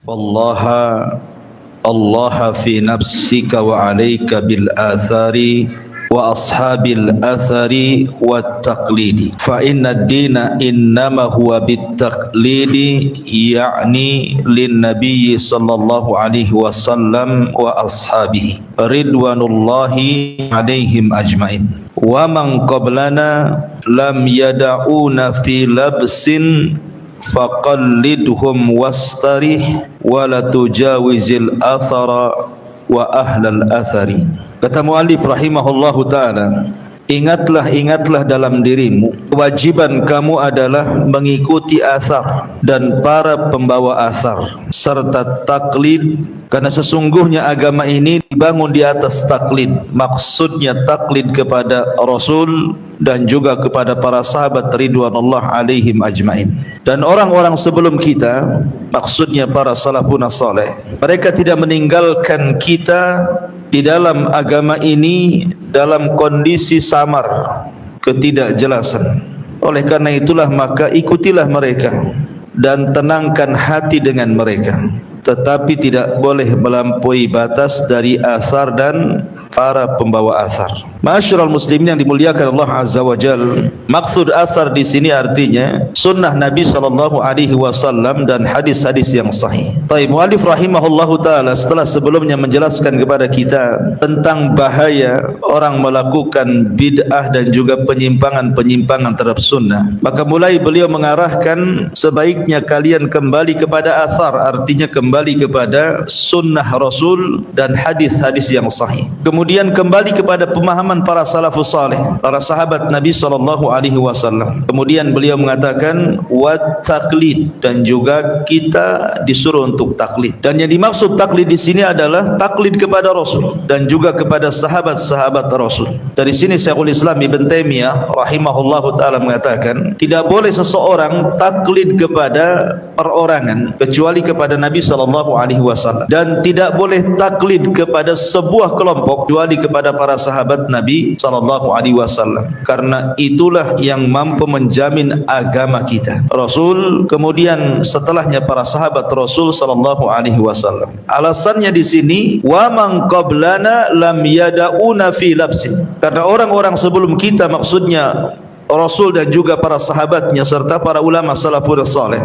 فالله الله في نفسك وعليك بالآثار وأصحاب الأثر والتقليد فإن الدين إنما هو بالتقليد يعني للنبي صلى الله عليه وسلم وأصحابه رضوان الله عليهم أجمعين ومن قبلنا لم يدعون في لبس فقلدهم واسترح ولا تجاوز الأثر وأهل الأثر. Kata muallif rahimahullahu ta'ala, ingatlah dalam dirimu, kewajiban kamu adalah mengikuti athar dan para pembawa athar serta taklid, karena sesungguhnya agama ini dibangun di atas taklid. Maksudnya taklid kepada Rasul dan juga kepada para sahabat ridwanullah alaihim ajmain. Dan orang-orang sebelum kita, maksudnya para salafun saleh, mereka tidak meninggalkan kita di dalam agama ini dalam kondisi samar, ketidakjelasan. Oleh karena itulah maka ikutilah mereka dan tenangkan hati dengan mereka, tetapi tidak boleh melampaui batas dari athar dan para pembawa athar. Ma'asyiral muslimin yang dimuliakan Allah Azza wa Jalla, maksud athar di sini artinya sunnah Nabi sallallahu alaihi wasallam dan hadis-hadis yang sahih. Baik, muallif rahimahullahu taala setelah sebelumnya menjelaskan kepada kita tentang bahaya orang melakukan bid'ah dan juga penyimpangan-penyimpangan terhadap sunnah, maka mulai beliau mengarahkan sebaiknya kalian kembali kepada athar, artinya kembali kepada sunnah Rasul dan hadis-hadis yang sahih. Kemudian kembali kepada pemahaman para salafus salih, para sahabat Nabi sallallahu alaihi wasallam. Kemudian beliau mengatakan wat taklid, dan juga kita disuruh untuk taklid. Dan yang dimaksud taklid di sini adalah taklid kepada Rasul dan juga kepada sahabat-sahabat Rasul. Dari sini Syekhul Islam Ibn Taimiyah rahimahullahu taala mengatakan, tidak boleh seseorang taklid kepada perorangan kecuali kepada Nabi sallallahu alaihi wasallam, dan tidak boleh taklid kepada sebuah kelompok kecuali kepada para sahabat Nabi sallallahu alaihi wasallam, karena itulah yang mampu menjamin agama kita. Rasul, kemudian setelahnya para sahabat Rasul sallallahu alaihi wasallam. Alasannya di sini wa man qablana lam yada'una fi labsin, karena orang-orang sebelum kita, maksudnya Rasul dan juga para sahabatnya serta para ulama salafus saleh,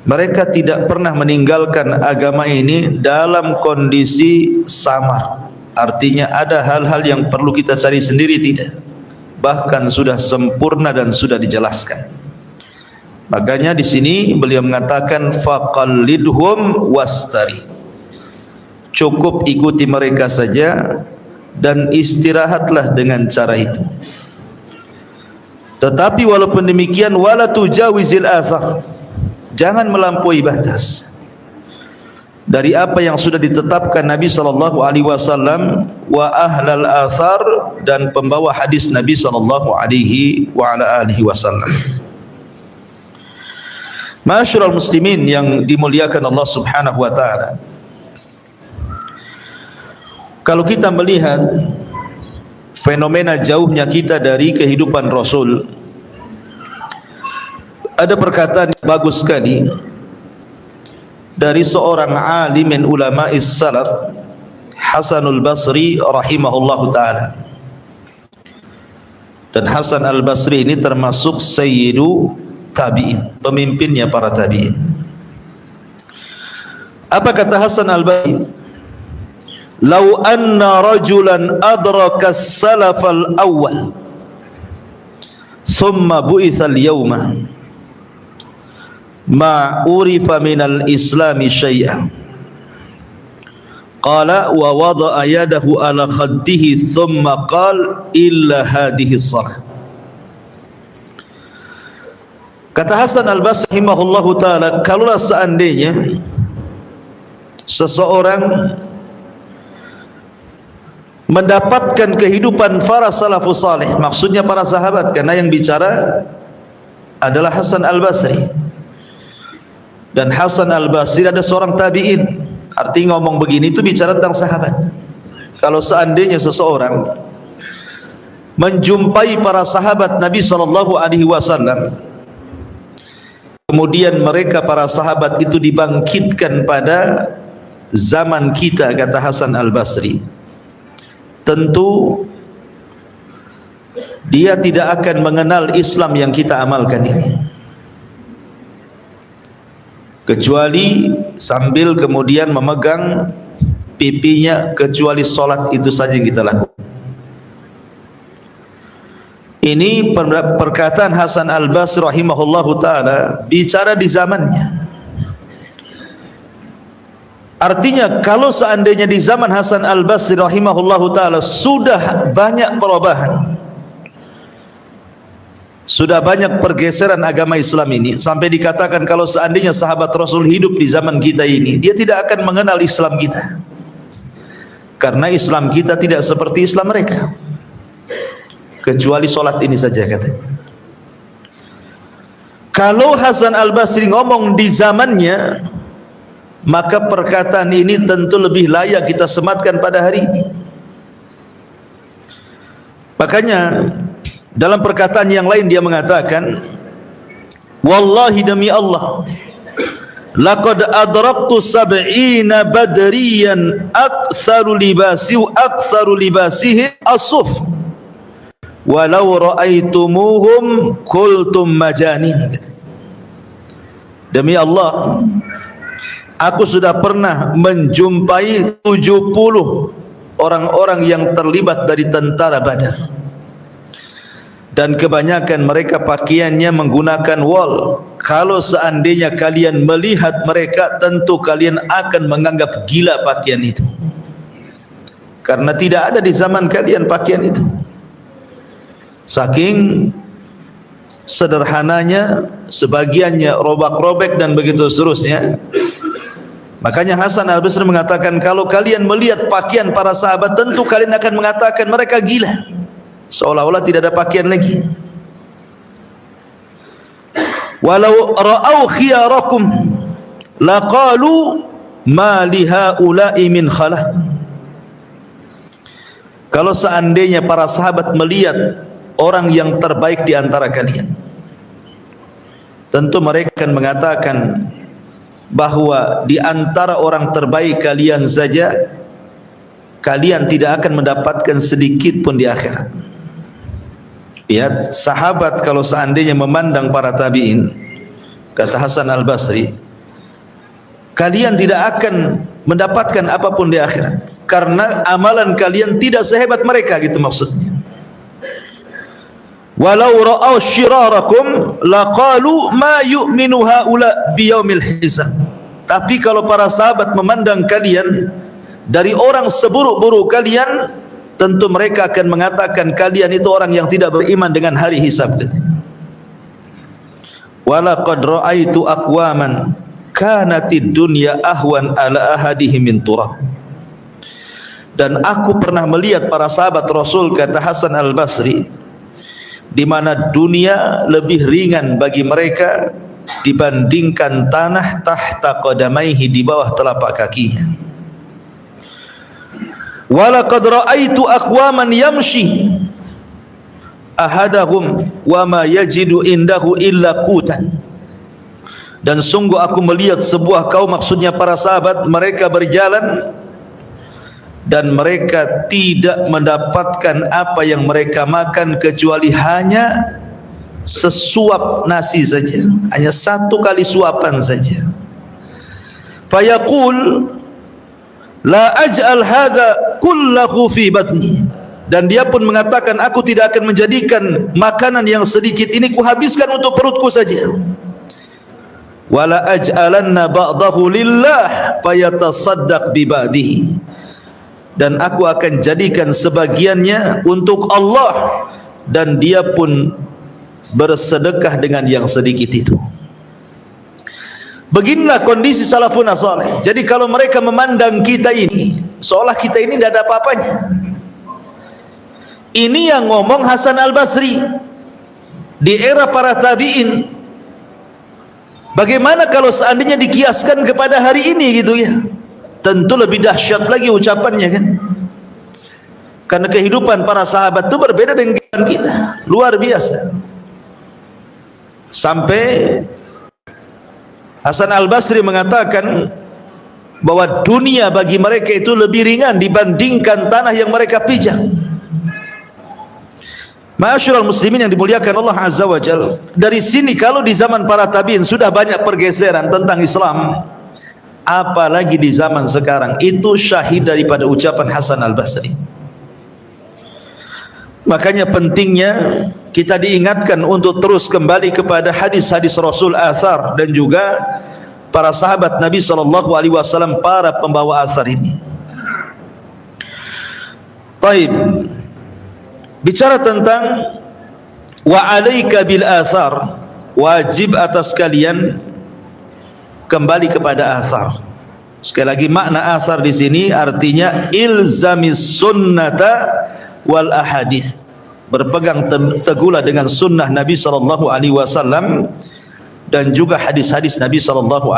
mereka tidak pernah meninggalkan agama ini dalam kondisi samar. Artinya ada hal-hal yang perlu kita cari sendiri, tidak. Bahkan sudah sempurna dan sudah dijelaskan. Makanya di sini beliau mengatakan faqallidhum wastari. Cukup ikuti mereka saja dan istirahatlah dengan cara itu. Tetapi walaupun demikian wala tujawizil athar, jangan melampaui batas dari apa yang sudah ditetapkan Nabi sallallahu alaihi wasallam wa ahlal athar, dan pembawa hadis Nabi sallallahu alaihi wa ala alihi wasallam. Ma'asyiral muslimin yang dimuliakan Allah Subhanahu wa taala, kalau kita melihat fenomena jauhnya kita dari kehidupan Rasul, ada perkataan yang bagus sekali dari seorang alimin ulama'is salaf, Hasanul Basri rahimahullahu ta'ala. Dan Hasan al-Basri ini termasuk sayyidu tabi'in, pemimpinnya para tabi'in. Apa kata Hasan al-Basri? Lau anna rajulan adraka as-salaf al-awwal thumma bu'itha al-yawma ma urifa minal islami syai'an, qala wa wada'a yadahu ala khaddihi thumma qala illa hadhihi salah. Kata Hasan al-Basri rahimahullahu ta'ala, kalaulah seandainya seseorang mendapatkan kehidupan para salafus salih, maksudnya para sahabat, karena yang bicara adalah Hasan al-Basri. Dan Hasan al-Basri ada seorang tabi'in, artinya ngomong begini itu bicara tentang sahabat. Kalau seandainya seseorang menjumpai para sahabat Nabi sallallahu alaihi wasallam kemudian mereka para sahabat itu dibangkitkan pada zaman kita, kata Hasan Al-Basri, tentu dia tidak akan mengenal Islam yang kita amalkan ini, kecuali sambil kemudian memegang pipinya, kecuali solat itu saja yang kita lakukan. Ini perkataan Hasan Al-Basri rahimahullahu ta'ala, bicara di zamannya. Artinya kalau seandainya di zaman Hasan Al-Basri rahimahullahu ta'ala sudah banyak perubahan, sudah banyak pergeseran agama Islam ini, sampai dikatakan kalau seandainya sahabat Rasul hidup di zaman kita ini, dia tidak akan mengenal Islam kita, karena Islam kita tidak seperti Islam mereka, kecuali solat ini saja katanya. Kalau Hasan Al-Basri ngomong di zamannya, maka perkataan ini tentu lebih layak kita sematkan pada hari ini. Makanya dalam perkataan yang lain dia mengatakan, wallahi demi Allah, laqad adraktu sab'ina badriyan aktsaru libasihi as-suf walau ra'aitumuhum qultum majanin. Demi Allah, aku sudah pernah menjumpai 70 orang-orang yang terlibat dari tentara Badar, dan kebanyakan mereka pakaiannya menggunakan wol. Kalau seandainya kalian melihat mereka, tentu kalian akan menganggap gila pakaian itu, karena tidak ada di zaman kalian pakaian itu. Saking sederhananya, sebagiannya robek-robek dan begitu seterusnya. Makanya Hasan Al-Basri mengatakan, kalau kalian melihat pakaian para sahabat, tentu kalian akan mengatakan mereka gila, seolah-olah tidak ada pakaian lagi. Walau ra'au khiyarakum laqalu ma li haula'i min khalah. Kalau seandainya para sahabat melihat orang yang terbaik di antara kalian, tentu mereka akan mengatakan bahwa di antara orang terbaik kalian saja, kalian tidak akan mendapatkan sedikit pun di akhirat. Lihat sahabat kalau seandainya memandang para tabi'in, kata Hasan Al-Basri, kalian tidak akan mendapatkan apapun di akhirat, karena amalan kalian tidak sehebat mereka, gitu maksudnya. Walau ra'au syirarakum laqalu ma yu'minu haula biyaumil hisab. Tapi kalau para sahabat memandang kalian dari orang seburuk-buruk kalian, tentu mereka akan mengatakan kalian itu orang yang tidak beriman dengan hari hisab. Walaqad ra'aitu aqwaman kanatid dunya ahwan ala ahadihim min turab. Dan aku pernah melihat para sahabat Rasul, kata Hasan Al-Basri, di mana dunia lebih ringan bagi mereka dibandingkan tanah tahta qadamaihi, di bawah telapak kakinya. Walaqad ra'aitu aqwaman yamshi ahadahum wa ma yajidu indahu illa qutan. Dan sungguh aku melihat sebuah kaum, maksudnya para sahabat, mereka berjalan dan mereka tidak mendapatkan apa yang mereka makan kecuali hanya sesuap nasi saja, hanya satu kali suapan saja. Fayaqul la aj'al hadha kullahu fi batni. Dan dia pun mengatakan, aku tidak akan menjadikan makanan yang sedikit ini kuhabiskan untuk perutku saja. Wala aj'alanna ba'dahu lillah fayatasaddaq bi ba'dihi. Dan aku akan jadikan sebagiannya untuk Allah, dan dia pun bersedekah dengan yang sedikit itu. Beginilah kondisi salafun saleh. Jadi kalau mereka memandang kita ini seolah kita ini tidak ada apa-apanya. Ini yang ngomong Hasan Al-Basri di era para tabi'in. Bagaimana kalau seandainya dikiaskan kepada hari ini, gitu ya? Tentu lebih dahsyat lagi ucapannya, kan? Karena kehidupan para sahabat itu berbeda dengan kita, luar biasa. Sampai Hasan Al-Basri mengatakan bahwa dunia bagi mereka itu lebih ringan dibandingkan tanah yang mereka pijak. Ma'asyiral muslimin yang dimuliakan Allah Azza wa Jalla, dari sini kalau di zaman para tabi'in sudah banyak pergeseran tentang Islam, apalagi di zaman sekarang. Itu syahid daripada ucapan Hasan Al-Basri. Makanya pentingnya kita diingatkan untuk terus kembali kepada hadis-hadis Rasul, athar, dan juga para sahabat Nabi SAW, para pembawa athar ini. Taib, bicara tentang wa alaika bil athar, wajib atas kalian kembali kepada athar. Sekali lagi, makna athar di sini artinya ilzamis sunnata wal ahadith, berpegang teguhlah dengan sunnah Nabi SAW dan juga hadis-hadis Nabi SAW.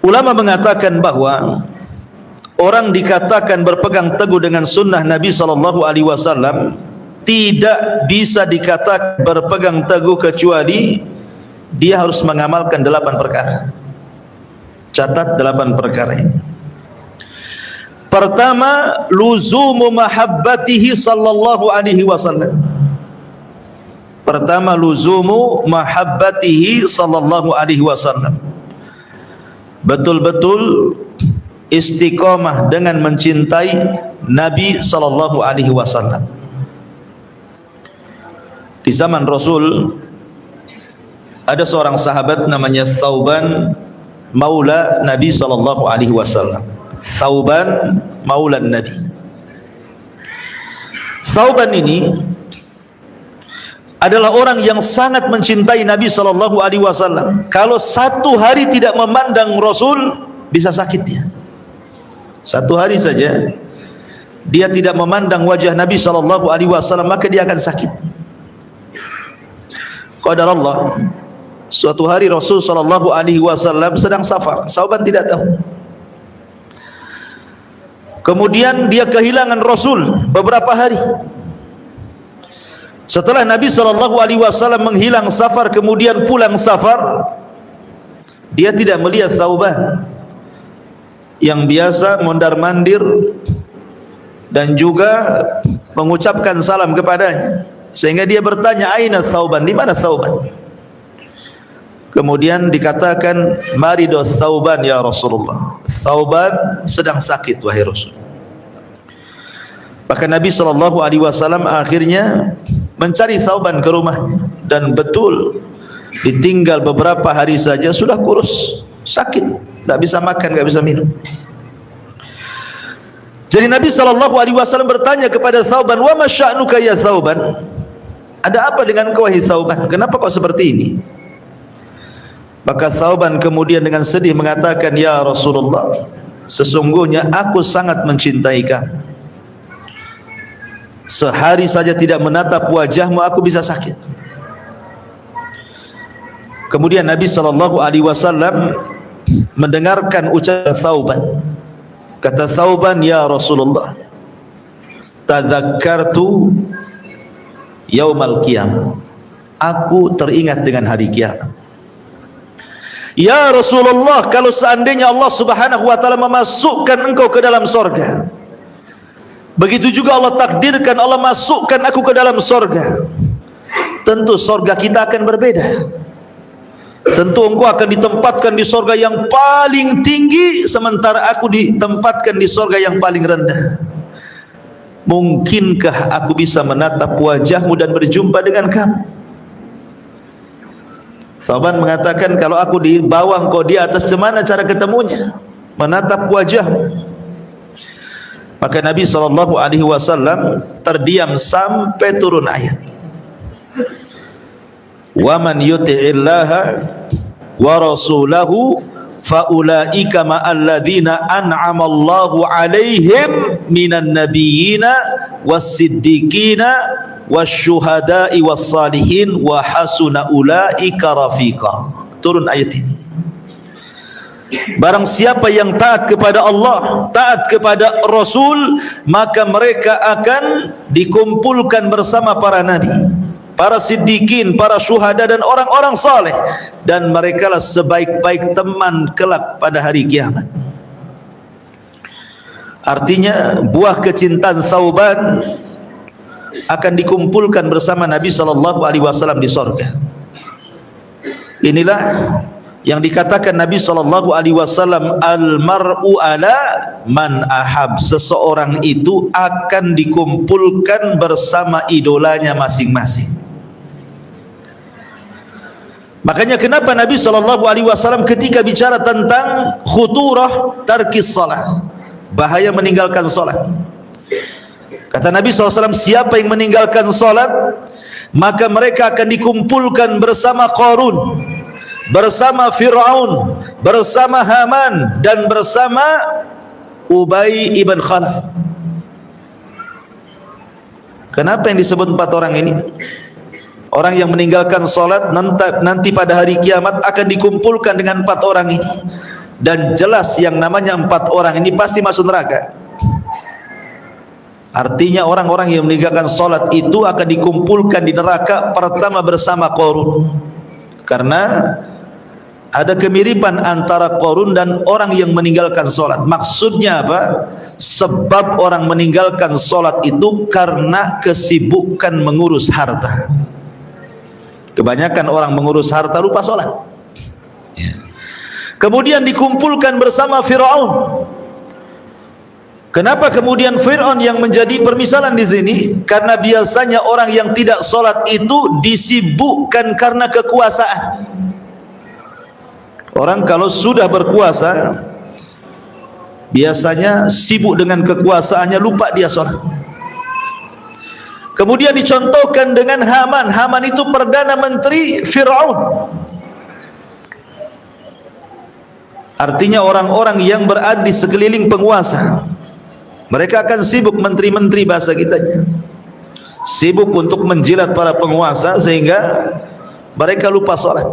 Ulama mengatakan bahwa orang dikatakan berpegang teguh dengan sunnah Nabi SAW tidak bisa dikatakan berpegang teguh kecuali dia harus mengamalkan 8 perkara. Catat 8 perkara ini. Pertama, luzumu mahabbatihi sallallahu alaihi wasallam. Pertama, luzumu mahabbatihi sallallahu alaihi wasallam. Betul-betul istiqamah dengan mencintai Nabi sallallahu alaihi wasallam. Di zaman Rasul ada seorang sahabat namanya Thauban maula Nabi sallallahu alaihi wasallam. Thauban maula Nabi. Thauban ini adalah orang yang sangat mencintai Nabi sallallahu alaihi wasallam. Kalau satu hari tidak memandang Rasul, bisa sakit dia. Satu hari saja dia tidak memandang wajah Nabi sallallahu alaihi wasallam, maka dia akan sakit. Qadarullah, suatu hari Rasul sallallahu alaihi wasallam sedang safar. Thauban tidak tahu. Kemudian dia kehilangan Rasul beberapa hari. Setelah Nabi SAW menghilang safar, kemudian pulang safar, dia tidak melihat Thauban yang biasa mondar-mandir dan juga mengucapkan salam kepadanya, sehingga dia bertanya, aina Thauban, di mana Thauban? Kemudian dikatakan, marido Thauban ya Rasulullah, Thauban sedang sakit wahai Rasul. Maka Nabi SAW akhirnya mencari Thauban ke rumahnya, dan betul ditinggal beberapa hari saja sudah kurus, sakit, tak bisa makan, tak bisa minum. Jadi Nabi SAW bertanya kepada Thauban, wa ma sya'nuka ya Thauban, ada apa dengan kau wahai Thauban, kenapa kau seperti ini? Maka Thauban kemudian dengan sedih mengatakan, ya Rasulullah, sesungguhnya aku sangat mencintai kamu. Sehari saja tidak menatap wajahmu, aku bisa sakit. Kemudian Nabi SAW mendengarkan ucapan Thauban. Kata Thauban, ya Rasulullah, tadzakkartu yaumal qiyamah, aku teringat dengan hari kiamat. Ya Rasulullah, kalau seandainya Allah Subhanahu wa taala memasukkan engkau ke dalam sorga, begitu juga Allah takdirkan Allah masukkan aku ke dalam sorga, tentu sorga kita akan berbeda. Tentu engkau akan ditempatkan di sorga yang paling tinggi, sementara aku ditempatkan di sorga yang paling rendah. Mungkinkah aku bisa menatap wajahmu dan berjumpa dengan kamu? Thauban mengatakan, kalau aku di bawah engkau di atas, bagaimana cara ketemunya? Menatap wajahmu. Maka Nabi SAW terdiam sampai turun ayat, wa man yuti'illaha wa rasulahu fa ulaika ma'alladzina an'amallahu 'alaihim minan nabiyyina was-siddiqina wasyuhada'i was-salihin wa hasuna ulaika rafiqa. Turun ayat ini. Barang siapa yang taat kepada Allah, taat kepada Rasul, maka mereka akan dikumpulkan bersama para nabi, para siddiqin, para syuhada dan orang-orang saleh, dan merekalah sebaik-baik teman kelak pada hari kiamat. Artinya buah kecintaan Thauban akan dikumpulkan bersama Nabi SAW di sorga. Inilah yang dikatakan Nabi SAW, al-mar'u ala man ahab. Seseorang itu akan dikumpulkan bersama idolanya masing-masing. Makanya kenapa Nabi SAW ketika bicara tentang khuturah tarkis salat, bahaya meninggalkan salat, kata Nabi SAW, siapa yang meninggalkan salat, maka mereka akan dikumpulkan bersama Qarun, bersama Fir'aun, bersama Haman, dan bersama Ubay ibn Khalaf. Kenapa yang disebut 4 orang ini? Orang yang meninggalkan salat nanti pada hari kiamat akan dikumpulkan dengan 4 orang ini, dan jelas yang namanya 4 orang ini pasti masuk neraka. Artinya orang-orang yang meninggalkan salat itu akan dikumpulkan di neraka pertama bersama Qarun, karena ada kemiripan antara Qarun dan orang yang meninggalkan salat. Maksudnya apa? Sebab orang meninggalkan salat itu karena kesibukan mengurus harta. Kebanyakan orang mengurus harta lupa salat. Kemudian dikumpulkan bersama Fir'aun. Kenapa kemudian Fir'aun yang menjadi permisalan di sini? Karena biasanya orang yang tidak salat itu disibukkan karena kekuasaan. Orang kalau sudah berkuasa biasanya sibuk dengan kekuasaannya, lupa dia salat. Kemudian dicontohkan dengan Haman. Haman itu perdana menteri Fir'aun. Artinya orang-orang yang berada di sekeliling penguasa, mereka akan sibuk, menteri-menteri bahasa kitanya, sibuk untuk menjilat para penguasa sehingga mereka lupa salat.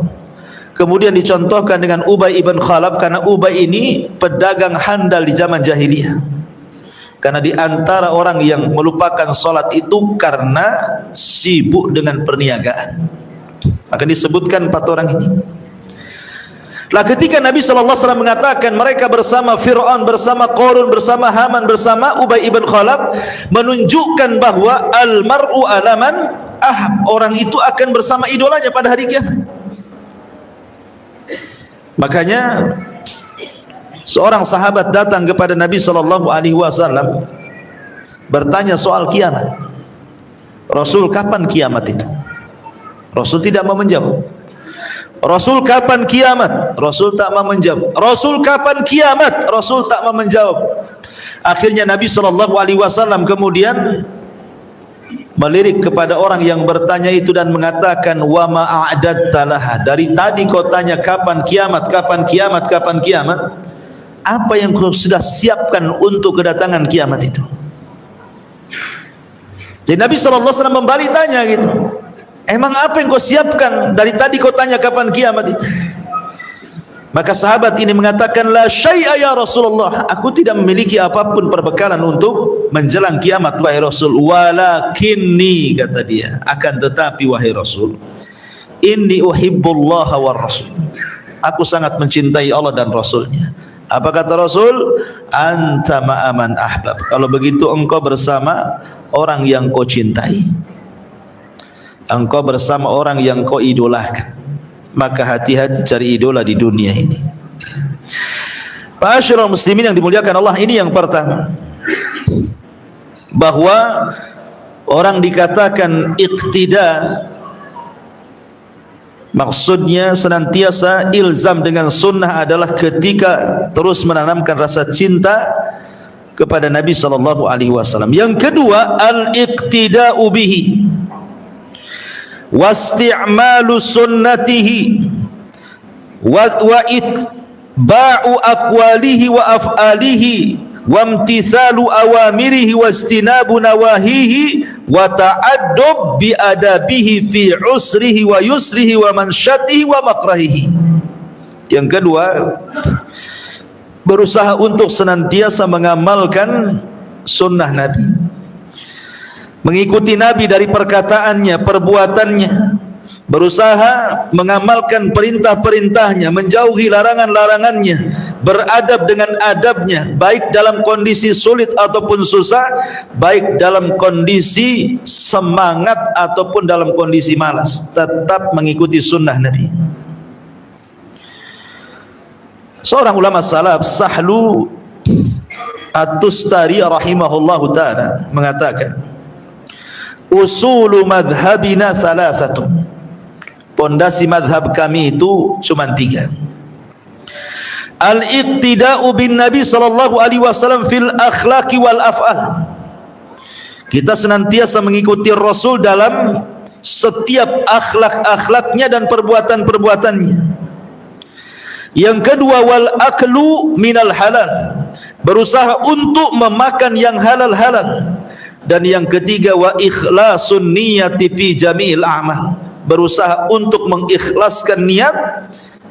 Kemudian dicontohkan dengan Ubay ibn Khalaf, karena Ubay ini pedagang handal di zaman jahiliyah. Karena di antara orang yang melupakan salat itu karena sibuk dengan perniagaan. Akan disebutkan 4 orang ini. Lah ketika Nabi SAW mengatakan mereka bersama Fir'aun, bersama Qarun, bersama Haman, bersama Ubay ibn Khalaf, menunjukkan bahwa al-mar'u alaman ahab, orang itu akan bersama idolanya pada hari kiamat. Makanya seorang sahabat datang kepada Nabi SAW bertanya soal kiamat. Rasul, kapan kiamat itu? Rasul tidak mau menjawab. Rasul, kapan kiamat? Rasul tak mau menjawab. Rasul, kapan kiamat? Rasul tak mau menjawab. Akhirnya Nabi SAW kemudian melirik kepada orang yang bertanya itu dan mengatakan, wa ma a'dadta laha, dari tadi kau tanya kapan kiamat, kapan kiamat, kapan kiamat, apa yang kau sudah siapkan untuk kedatangan kiamat itu? Jadi Nabi SAW membalik tanya gitu, emang apa yang kau siapkan? Dari tadi kau tanya kapan kiamat itu. Maka sahabat ini mengatakan, la syai'a ya Rasulullah, aku tidak memiliki apapun perbekalan untuk menjelang kiamat wahai Rasul. Walakinni, kata dia, akan tetapi wahai Rasul, inni uhibbullaha war rasul, aku sangat mencintai Allah dan Rasulnya. Apa kata Rasul? Anta ma'aman ahbab, kalau begitu engkau bersama orang yang kau cintai, engkau bersama orang yang kau idolakan. Maka hati-hati cari idola di dunia ini. Ma'asyiral muslimin yang dimuliakan Allah, ini yang pertama, bahwa orang dikatakan iqtida, maksudnya senantiasa ilzam dengan sunnah adalah ketika terus menanamkan rasa cinta kepada Nabi SAW. Yang kedua, al-iqtida'u bihi wasti'malu sunnatihi wa itba'u aqwalihi wa af'alihi wa imtithalu awamirihi wa istinabu nawahihi wa ta'addub bi adabihi fi usrihi wa yusrihi wa mansyatihi wa makrahihi. Yang kedua, berusaha untuk senantiasa mengamalkan sunnah Nabi, mengikuti Nabi dari perkataannya, perbuatannya, berusaha mengamalkan perintah-perintahnya, menjauhi larangan-larangannya, beradab dengan adabnya, baik dalam kondisi sulit ataupun susah, baik dalam kondisi semangat ataupun dalam kondisi malas, tetap mengikuti sunnah Nabi. Seorang ulama salaf, Sahlu At-Tustari rahimahullahu ta'ala, mengatakan, usulu madhabina thalathatun, pondasi madhab kami itu cuma 3. Al-iqtida'u bin Nabi sallallahu alaihi wasallam fil akhlaqi wal af'al, kita senantiasa mengikuti Rasul dalam setiap akhlak-akhlaknya dan perbuatan-perbuatannya. Yang kedua, wal aklu minal halal, berusaha untuk memakan yang halal-halal. Dan yang ketiga, wa ikhlasun niyati fi jami'il a'mal, berusaha untuk mengikhlaskan niat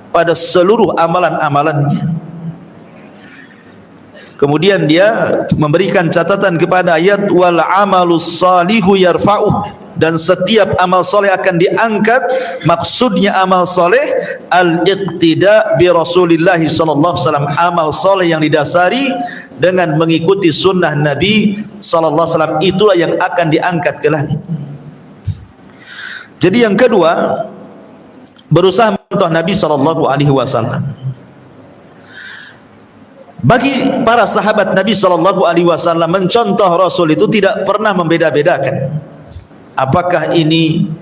pada seluruh amalan-amalannya. Kemudian dia memberikan catatan kepada ayat wal amalus salihu yarfa'uh, dan setiap amal soleh akan diangkat. Maksudnya amal soleh al-iqtida bi Rasulillah sallallahu alaihi wasallam, amal soleh yang didasari dengan mengikuti sunnah Nabi sallallahu alaihi wasallam, itulah yang akan diangkat ke langit. Jadi yang kedua, berusaha mencontoh Nabi sallallahu alaihi wasallam. Bagi para sahabat Nabi sallallahu alaihi wasallam, mencontoh Rasul itu tidak pernah membeda-bedakan apakah ini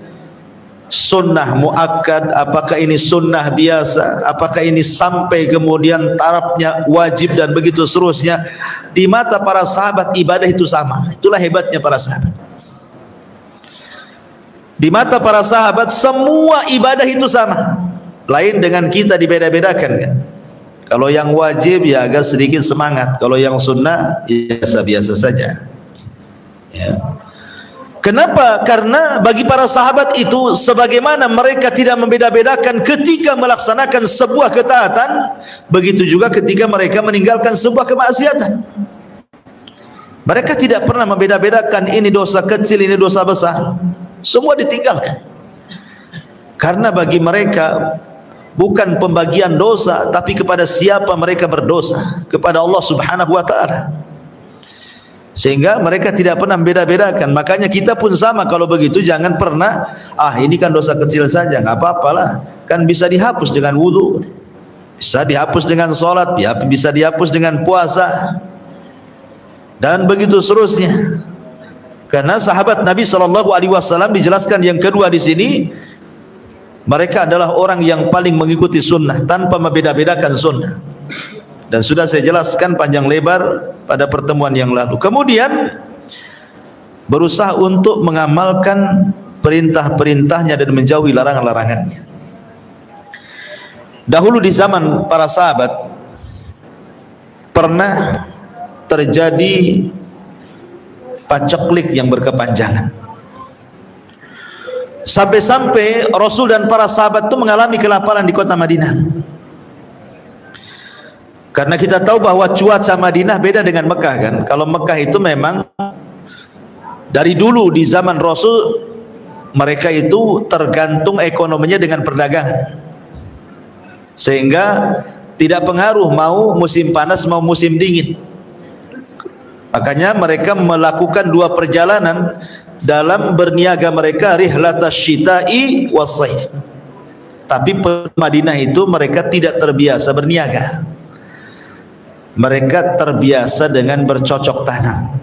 sunnah muakkad, apakah ini sunnah biasa, apakah ini sampai kemudian tarafnya wajib dan begitu seterusnya. Di mata para sahabat ibadah itu sama. Itulah hebatnya para sahabat. Di mata para sahabat semua ibadah itu sama. Lain dengan kita, dibeda-bedakan kan. Kalau yang wajib ya agak sedikit semangat, kalau yang sunnah biasa-biasa saja. Ya. Kenapa? Karena bagi para sahabat itu, sebagaimana mereka tidak membeda-bedakan ketika melaksanakan sebuah ketaatan, begitu juga ketika mereka meninggalkan sebuah kemaksiatan. Mereka tidak pernah membeda-bedakan ini dosa kecil, ini dosa besar. Semua ditinggalkan. Karena bagi mereka bukan pembagian dosa, tapi kepada siapa mereka berdosa, kepada Allah Subhanahu wa ta'ala. Sehingga mereka tidak pernah beda-bedakan. Makanya kita pun sama, kalau begitu jangan pernah ini kan dosa kecil saja, nggak apa-apalah, kan bisa dihapus dengan wudu, bisa dihapus dengan sholat, bisa dihapus dengan puasa, dan begitu seterusnya. Karena sahabat Nabi sallallahu alaihi wasallam dijelaskan yang kedua di sini, mereka adalah orang yang paling mengikuti sunnah tanpa membeda-bedakan sunnah. Dan sudah saya jelaskan panjang lebar pada pertemuan yang lalu. Kemudian berusaha untuk mengamalkan perintah-perintahnya dan menjauhi larangan-larangannya. Dahulu di zaman para sahabat pernah terjadi paceklik yang berkepanjangan. Sampai-sampai Rasul dan para sahabat itu mengalami kelaparan di kota Madinah. Karena kita tahu bahwa cuaca Madinah beda dengan Mekah kan. Kalau Mekah itu memang dari dulu di zaman Rasul, mereka itu tergantung ekonominya dengan perdagangan, sehingga tidak pengaruh mau musim panas mau musim dingin. Makanya mereka melakukan 2 perjalanan dalam berniaga mereka, rihlatas syita'i was-saif. Tapi Madinah itu mereka tidak terbiasa berniaga. Mereka terbiasa dengan bercocok tanam,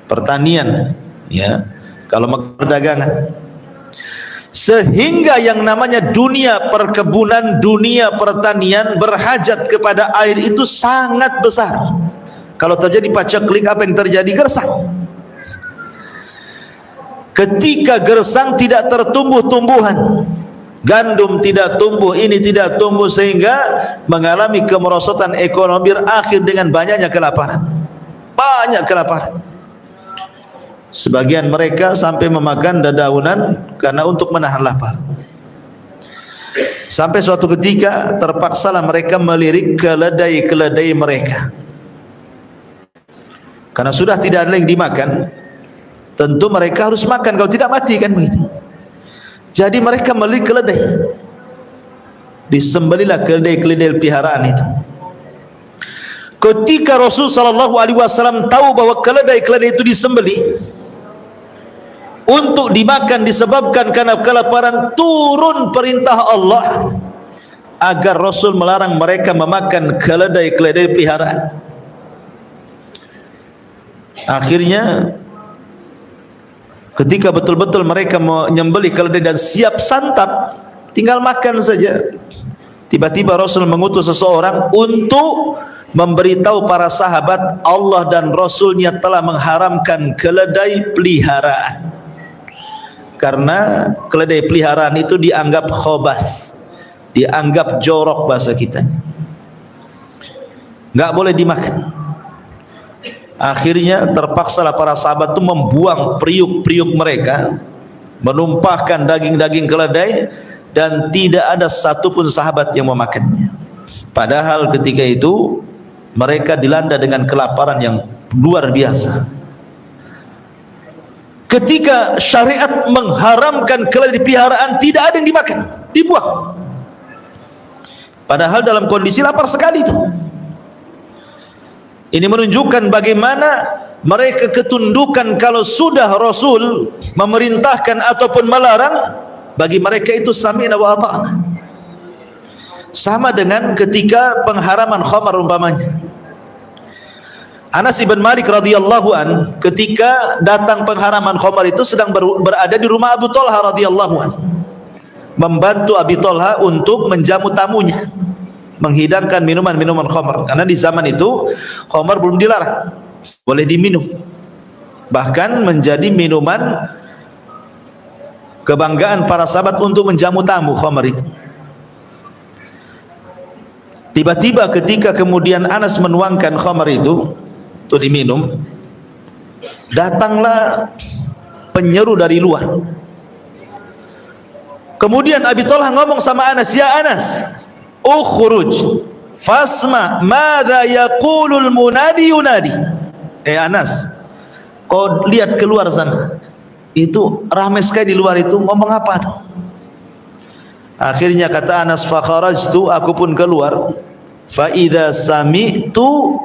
pertanian, ya, kalau perdagangan. Sehingga yang namanya dunia perkebunan, dunia pertanian berhajat kepada air itu sangat besar. Kalau terjadi paceklik, apa yang terjadi? Gersang. Ketika gersang tidak tertumbuh tumbuhan, gandum tidak tumbuh, ini tidak tumbuh, sehingga mengalami kemerosotan ekonomi, berakhir dengan banyaknya kelaparan. Banyak kelaparan. Sebagian mereka sampai memakan dedaunan karena untuk menahan lapar. Sampai suatu ketika terpaksalah mereka melirik keledai-keledai mereka. Karena sudah tidak ada yang dimakan, tentu mereka harus makan, kalau tidak mati kan begitu. Jadi mereka membeli keledai, disembelilah keledai-keledai peliharaan itu. Ketika Rasul sallallahu alaihi wasallam tahu bahwa keledai-keledai itu disembeli untuk dimakan disebabkan karena kelaparan, turun perintah Allah agar Rasul melarang mereka memakan keledai-keledai peliharaan. Akhirnya ketika betul-betul mereka menyembelih keledai dan siap santap, tinggal makan saja, tiba-tiba Rasul mengutus seseorang untuk memberitahu para sahabat Allah dan Rasulnya telah mengharamkan keledai peliharaan, karena keledai peliharaan itu dianggap khobath, dianggap jorok bahasa kita, nggak boleh dimakan. Akhirnya terpaksalah para sahabat itu membuang periuk-periuk mereka, menumpahkan daging-daging keledai, dan tidak ada satupun sahabat yang memakannya. Padahal ketika itu mereka dilanda dengan kelaparan yang luar biasa. Ketika syariat mengharamkan keledai peliharaan, tidak ada yang dimakan, dibuang. Padahal dalam kondisi lapar sekali itu. Ini menunjukkan bagaimana mereka ketundukan. Kalau sudah Rasul memerintahkan ataupun melarang, bagi mereka itu sami'na wa ata'na. Sama dengan ketika pengharaman khamar umpamanya. Anas ibn Malik radhiyallahu an, ketika datang pengharaman khamar itu sedang berada di rumah Abu Talha radhiyallahu an, membantu Abi Talha untuk menjamu tamunya, menghidangkan minuman-minuman khamar, karena di zaman itu khamar belum dilarang, boleh diminum, bahkan menjadi minuman kebanggaan para sahabat untuk menjamu tamu khamar itu. Tiba-tiba ketika kemudian Anas menuangkan khamar itu untuk diminum, datanglah penyeru dari luar. Kemudian Abi Talha ngomong sama Anas, "Ya Anas, ukhruj fasma madza yaqulul munadi yunadi." Anas, kau lihat keluar sana, itu ramai sekali di luar itu, ngomong apa tuh? Akhirnya kata Anas, fa kharajtu, aku pun keluar, fa idza sami'tu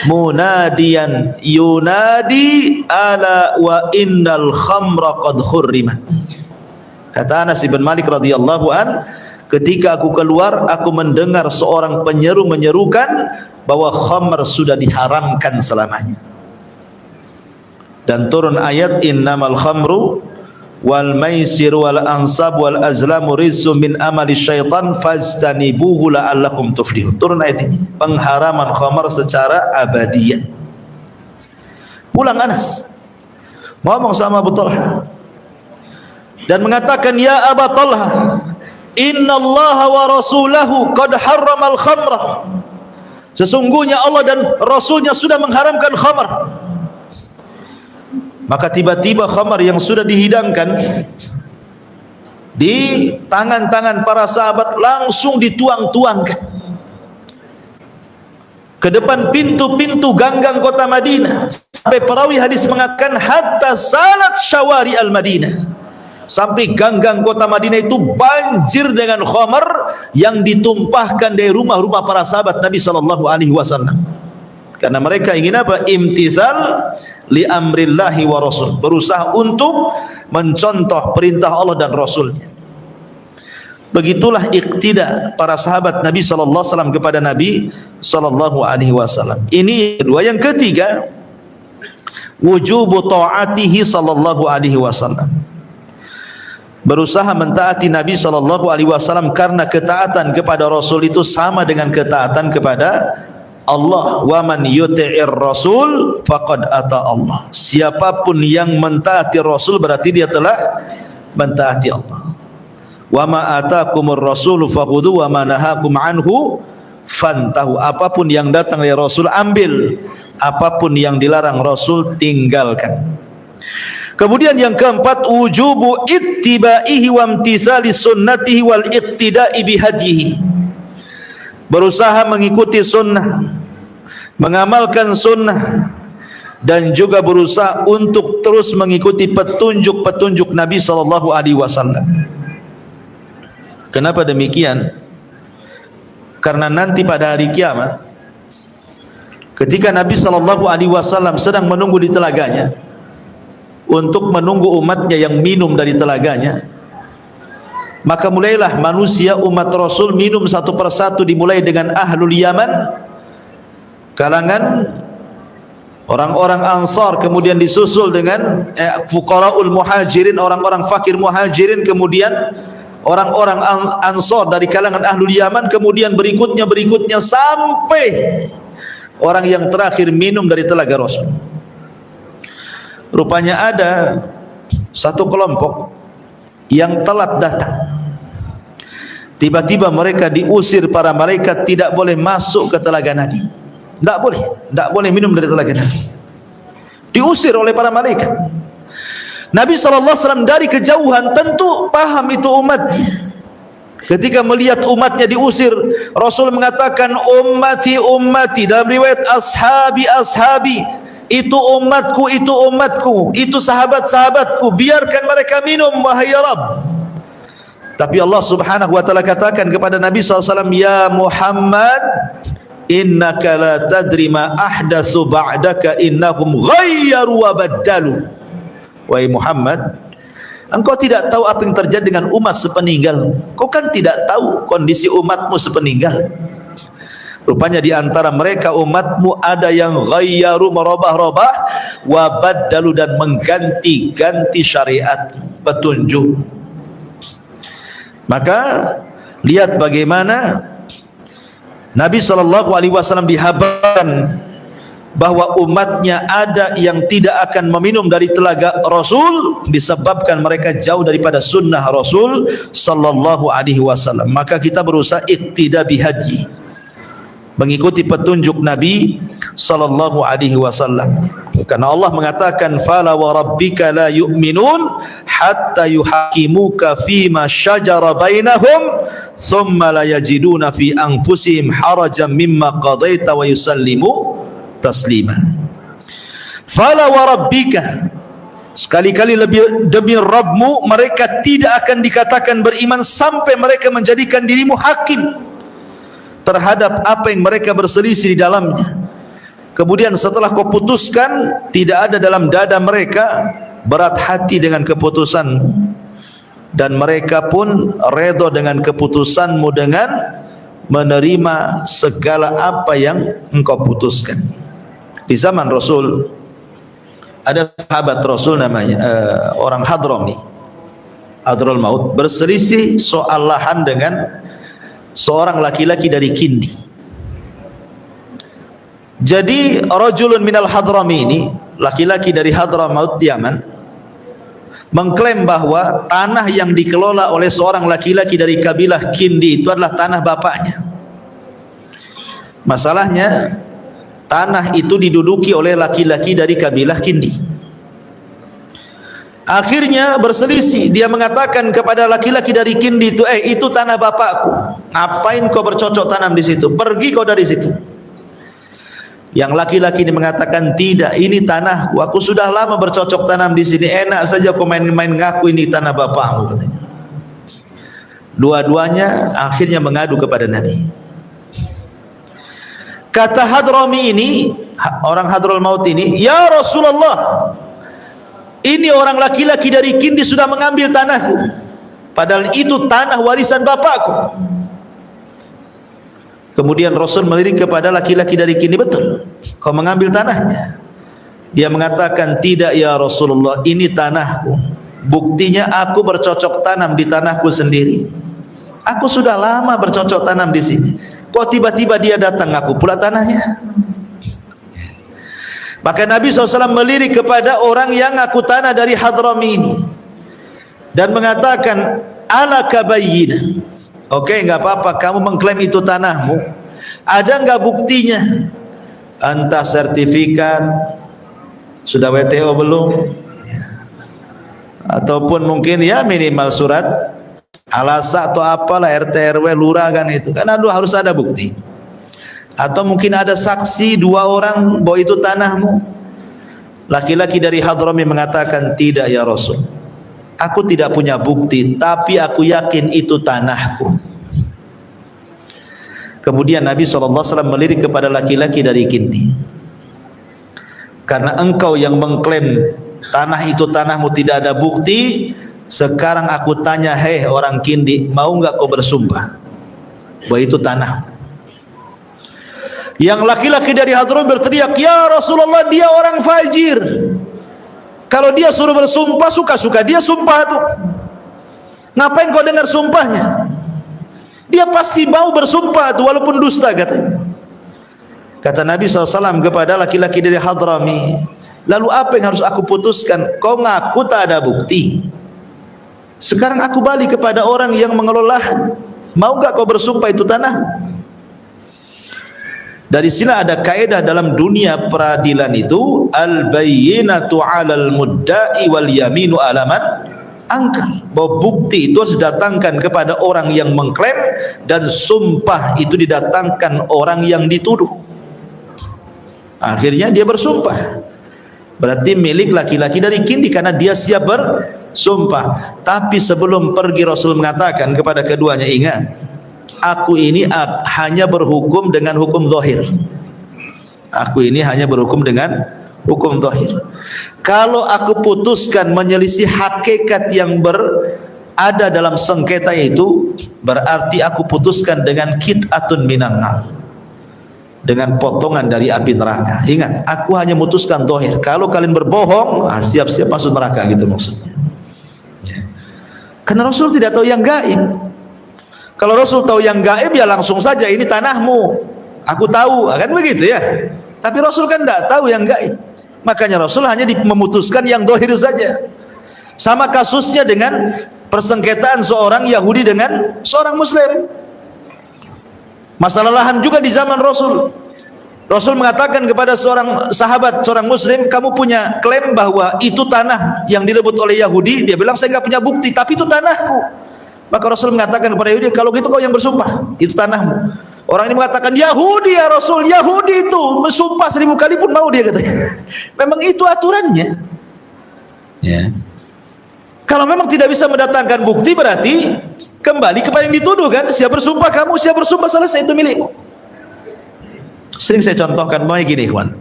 munadiyan yunadi ala wa innal khamra qad khurrimat. Kata Anas bin Malik radhiyallahu an, ketika aku keluar, aku mendengar seorang penyeru menyerukan bahwa khamr sudah diharamkan selamanya. Dan turun ayat innamal khamru wal maisir wal ansab wal azlamu rizqun min amali syaitan fajtanibuhu la'allakum tuflihun. Turun ayat ini, pengharaman khamr secara abadian. Pulang Anas ngomong sama Abu Talha dan mengatakan, "Ya Aba Talha, innallaha wa rasulahu qad harramal khamra." Sesungguhnya Allah dan Rasulnya sudah mengharamkan khamar. Maka tiba-tiba khamar yang sudah dihidangkan di tangan-tangan para sahabat langsung dituang-tuangkan ke depan pintu-pintu ganggang kota Madinah, sampai perawi hadis mengatakan hatta salat syawari al-Madinah, sampai ganggang kota Madinah itu banjir dengan khamar yang ditumpahkan dari rumah-rumah para sahabat Nabi sallallahu alaihi wasallam. Karena mereka ingin apa? Imtithal li amrillahi wa rasul, berusaha untuk mencontoh perintah Allah dan Rasulnya. Begitulah iktida para sahabat Nabi sallallahu alaihi wasallam kepada Nabi sallallahu alaihi wasallam. Ini kedua. Yang ketiga, wujubu ta'atihi sallallahu alaihi wasallam, berusaha mentaati Nabi sallallahu alaihi wasallam, karena ketaatan kepada Rasul itu sama dengan ketaatan kepada Allah. Wa man yuti'ir rasul faqad ata Allah. Siapapun yang mentaati Rasul berarti dia telah mentaati Allah. Wa ma atakumur rasul fakhudhu wa ma nahakum anhu fantahu. Apapun yang datang dari Rasul ambil, apapun yang dilarang Rasul tinggalkan. Kemudian yang keempat, wujubu ittibaihi wa imtithali sunnatihi wal iqtida'i bihadyihi, berusaha mengikuti sunnah, mengamalkan sunnah, dan juga berusaha untuk terus mengikuti petunjuk-petunjuk Nabi sallallahu alaihi wasallam. Kenapa demikian? Karena nanti pada hari kiamat, ketika Nabi sallallahu alaihi wasallam sedang menunggu di telaganya untuk menunggu umatnya yang minum dari telaganya, maka mulailah manusia umat Rasul minum satu persatu, dimulai dengan ahlul Yaman, kalangan orang-orang Ansar, kemudian disusul dengan fuqaraul muhajirin, orang-orang fakir muhajirin, kemudian orang-orang Ansar dari kalangan ahlul Yaman, kemudian berikutnya sampai orang yang terakhir minum dari telaga Rasul. Rupanya ada satu kelompok yang telat datang. Tiba-tiba mereka diusir para malaikat, tidak boleh masuk ke telaga Nabi. Tidak boleh minum dari telaga Nabi. Diusir oleh para malaikat. Nabi SAW dari kejauhan tentu paham itu umatnya. Ketika melihat umatnya diusir, Rasul mengatakan ummati ummati, dalam riwayat ashabi ashabi, itu umatku, itu umatku, itu sahabat-sahabatku, biarkan mereka minum wahai ya Rabb. Tapi Allah Subhanahu wa taala katakan kepada Nabi SAW, ya Muhammad, innaka la tadri ma ahdatsu ba'daka innahum ghayyaru wa baddalu. Wahai Muhammad, engkau tidak tahu apa yang terjadi dengan umat sepeninggal. Kau kan tidak tahu kondisi umatmu sepeninggal. Rupanya di antara mereka umatmu ada yang ghayyaru, merubah-rubah, wa baddalu, dan mengganti-ganti syariat, petunjuk. Maka lihat bagaimana Nabi SAW dihabarkan bahwa umatnya ada yang tidak akan meminum dari telaga Rasul disebabkan mereka jauh daripada sunnah Rasul sallallahu alaihi wasallam. Maka kita berusaha iktida bihaji, mengikuti petunjuk Nabi sallallahu alaihi wasallam. Karena Allah mengatakan fala wa rabbika la yu'minun hatta yuhakimuka fima syajara bainahum thumma la yajiduna fi anfusihim harajan mimma qadaita wa yusallimu taslima. Fala wa rabbika, sekali-kali lebih demi Rabbmu, mereka tidak akan dikatakan beriman sampai mereka menjadikan dirimu hakim terhadap apa yang mereka berselisih di dalamnya. Kemudian setelah kau putuskan, tidak ada dalam dada mereka berat hati dengan keputusanmu, dan mereka pun redha dengan keputusanmu dengan menerima segala apa yang engkau putuskan. Di zaman Rasul ada sahabat Rasul namanya orang Hadrami, Hadraul Maut, berselisih soal lahan dengan seorang laki-laki dari Kindi. Jadi rajulun minal Hadrami ini, laki-laki dari Hadramaut Yaman, mengklaim bahwa tanah yang dikelola oleh seorang laki-laki dari kabilah Kindi itu adalah tanah bapaknya. Masalahnya tanah itu diduduki oleh laki-laki dari kabilah Kindi. Akhirnya berselisih, dia mengatakan kepada laki-laki dari Kindi itu, itu tanah bapakku, ngapain kau bercocok tanam di situ? Pergi kau dari situ. Yang laki-laki ini mengatakan, tidak, ini tanahku, aku sudah lama bercocok tanam di sini, enak saja kau main-main ngaku ini tanah bapakmu, katanya. Dua-duanya akhirnya mengadu kepada Nabi. Kata Hadrami ini, orang Hadraul Maut ini, ya Rasulullah, ini orang laki-laki dari Kindi sudah mengambil tanahku, padahal itu tanah warisan bapakku. Kemudian Rasul melirik kepada laki-laki dari Kindi, betul, kau mengambil tanahnya? Dia mengatakan, tidak ya Rasulullah, ini tanahku, buktinya aku bercocok tanam di tanahku sendiri. Aku sudah lama bercocok tanam di sini, kok tiba-tiba dia datang aku pula tanahnya? Maka Nabi SAW melirik kepada orang yang ngaku tanah dari Hadrami ini dan mengatakan, ala kabayyina, oke, enggak apa-apa, kamu mengklaim itu tanahmu, ada enggak buktinya? Entah sertifikat, sudah WTO belum, ataupun mungkin ya minimal surat alasa atau apalah, RT RW lurah kan, itu kan harus ada bukti. Atau mungkin ada saksi 2 orang bahwa itu tanahmu. Laki-laki dari Hadrami mengatakan, tidak ya Rasul, aku tidak punya bukti, tapi aku yakin itu tanahku. Kemudian Nabi SAW melirik kepada laki-laki dari Kindi, karena engkau yang mengklaim tanah itu tanahmu tidak ada bukti, sekarang aku tanya, hei orang Kindi, mau enggak kau bersumpah bahwa itu tanah? Yang laki-laki dari Hadrami berteriak, ya Rasulullah, dia orang fajir, kalau dia suruh bersumpah suka-suka dia sumpah tuh, ngapain kau dengar sumpahnya? Dia pasti mau bersumpah tuh walaupun dusta, katanya. Kata Nabi SAW kepada laki-laki dari Hadrami, lalu apa yang harus aku putuskan? Kau ngaku tak ada bukti, sekarang aku balik kepada orang yang mengelola, mau gak kau bersumpah itu tanah? Dari sini ada kaidah dalam dunia peradilan itu, al-bayyinatu 'alal mudda'i wal yaminu 'ala man angkar, bahwa bukti itu harus didatangkan kepada orang yang mengklaim dan sumpah itu didatangkan orang yang dituduh. Akhirnya dia bersumpah, berarti milik laki-laki dari Kindi karena dia siap bersumpah. Tapi sebelum pergi Rasul mengatakan kepada keduanya, ingat, aku ini hanya berhukum dengan hukum zahir. Aku ini hanya berhukum dengan hukum zahir. Kalau aku putuskan menyelisih hakikat yang berada dalam sengketa itu, berarti aku putuskan dengan qit'atun minan nar, dengan potongan dari api neraka. Ingat, aku hanya memutuskan zahir. Kalau kalian berbohong, siap-siap masuk neraka, gitu maksudnya. Ya. Karena Rasul tidak tahu yang gaib. Kalau Rasul tahu yang gaib, ya langsung saja, ini tanahmu, aku tahu, kan begitu ya. Tapi Rasul kan tidak tahu yang gaib, makanya Rasul hanya memutuskan yang zahir saja. Sama kasusnya dengan persengketaan seorang Yahudi dengan seorang Muslim. Masalah lahan juga di zaman Rasul. Rasul mengatakan kepada seorang sahabat, seorang Muslim, kamu punya klaim bahwa itu tanah yang direbut oleh Yahudi. Dia bilang, saya nggak punya bukti, tapi itu tanahku. Maka Rasul mengatakan kepada Yahudi, kalau gitu kau yang bersumpah, itu tanahmu. Orang ini mengatakan, Yahudi ya Rasul, Yahudi itu bersumpah 1000 kali pun mau, dia katanya. Memang itu aturannya. Ya. Kalau memang tidak bisa mendatangkan bukti, berarti kembali kepada yang dituduh kan. Siap bersumpah kamu, siap bersumpah, selesai, itu milikmu. Sering saya contohkan begini, gini ikhwan.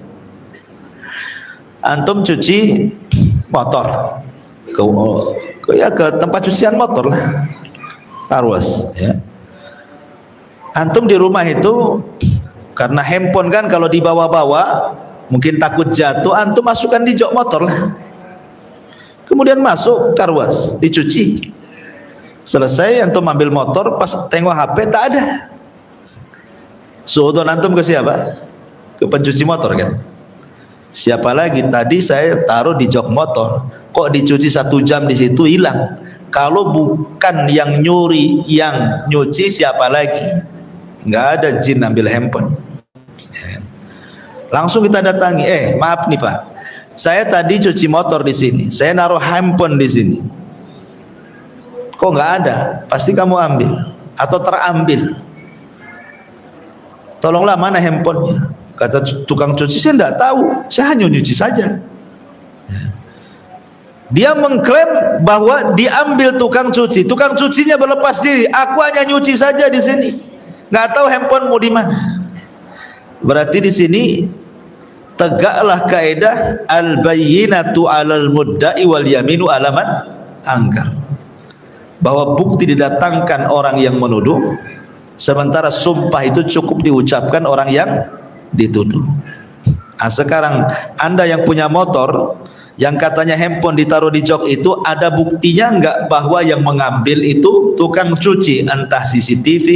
Antum cuci motor ke tempat cucian motor lah, Tarwas ya. Antum di rumah itu karena handphone kan kalau dibawa-bawa mungkin takut jatuh, antum masukkan di jok motor lah, kemudian masuk Tarwas, dicuci, selesai antum ambil motor, pas tengok HP tak ada. Suudon antum ke siapa? Ke pencuci motor kan. Siapa lagi? Tadi saya taruh di jok motor, kok dicuci 1 jam di situ hilang. Kalau bukan yang nyuri, yang nyuci siapa lagi? Nggak ada jin ambil handphone. Langsung kita datangi, maaf nih Pak, saya tadi cuci motor di sini, saya naruh handphone di sini, kok nggak ada? Pasti kamu ambil atau terambil. Tolonglah, mana handphonenya? Kata tukang cuci, saya tidak tahu, saya hanya nyuci saja. Dia mengklaim bahwa diambil tukang cuci, tukang cucinya berlepas diri, aku hanya nyuci saja di sini, nggak tahu handphone mau di mana. Berarti di sini tegaklah kaidah al-bayyinatu 'alal mudda'i wal yaminu 'ala man angkar, bahwa bukti didatangkan orang yang menuduh, sementara sumpah itu cukup diucapkan orang yang dituduh. Nah, sekarang Anda yang punya motor, yang katanya handphone ditaruh di jok itu, ada buktinya enggak bahwa yang mengambil itu tukang cuci, entah CCTV